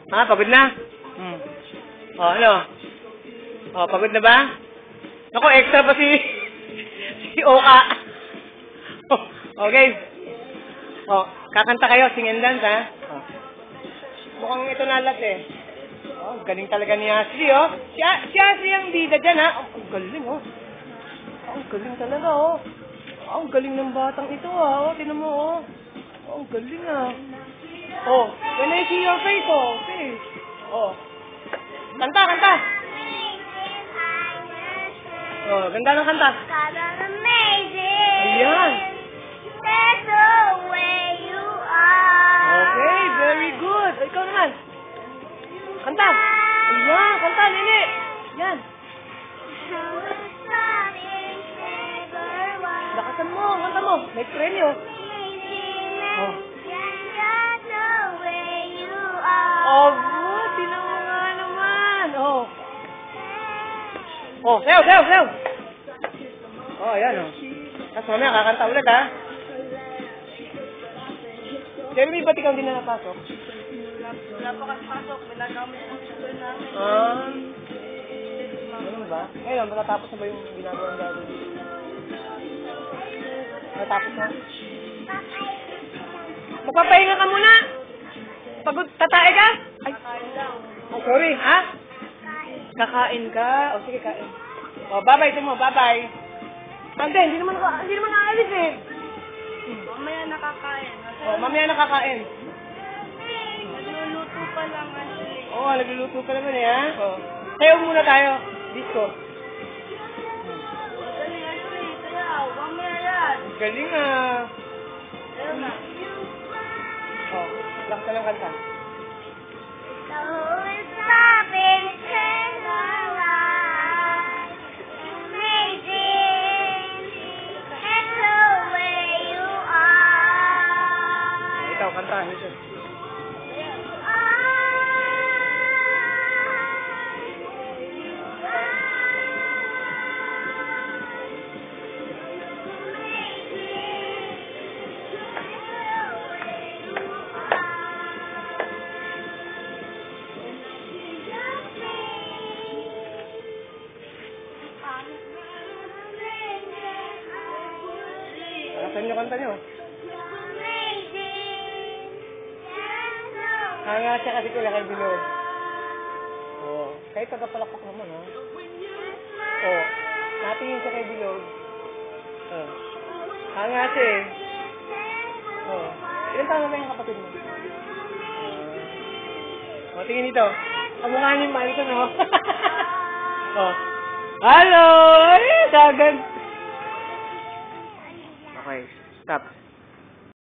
Ha? Pagod na? Oh, ano? Oh, pagod na ba? Naku, extra pa si... si Oka. Oh, okay. Oh, kakanta kayo, sing and dance, ha? Oh. Mukhang ito nalat eh. Oh, galing talaga ni Ashley, oh. Si Ashley ang bida dyan, ha? Oh, ang galing, oh. Oh, ang galing talaga, oh. Oh, ang galing ng batang ito, ah. Oh, tinan mo, oh. Oh, ang galing, ah. Oh, when I see your face, oh. Okay. Oh. Kanta, kanta. Oh, ganda ng kanta. Ayan. That's the way you are. Okay, very good. Ikaw naman. Kanta. Ayan, kanta, Nene. Yan. Lakasan mo, kanta mo. May premyo. Oh. Oh, tinan mo nga naman. Oh. Oh, sayaw, sayaw, sayaw. Oh, ayan, oh. Tapos mamaya, kakanta ulit, ha? Jeremy, ba't ikaw hindi na napasok? Wala pa kasi pasok. Minagamit ang school namin. Ganun ba? Ngayon, matatapos na ba yung ginagawa ng gagawin? Matatapos na? Magpapahinga ka muna! Pagod, tatae ka? Ay, oh, sorry, ha? Kakain ka? O, sige, kain. O, bye-bye ito mo, bye-bye. Hindi, hindi naman aalis eh. Mamaya nakakain. O, mamaya nakakain. Nagluluto pa lang actually. Oo, nagluluto pa naman eh, ha? O, sayaw muna tayo. Disco. Galing actually. Sayaw. Mamaya yan. Galing ah. Sayaw na. O, lakas ka ng kanta. So it's stopping, turn around. Amazing. That's the way you are. Ikaw, kanta. Ito. Saan yung kanta nyo? Hanga siya kasi kila kay Bilog. Oo. Kahit tagapalakpak naman, ha? Oo. Natingin siya kay Bilog. Oo. Hanga siya eh. Oo. Ilan taon na ba yung kapatid mo? O, tingin dito. Kamukha niyo yung Malcolm, no? Oo. Hello! Ay, sagad! Okay, stop.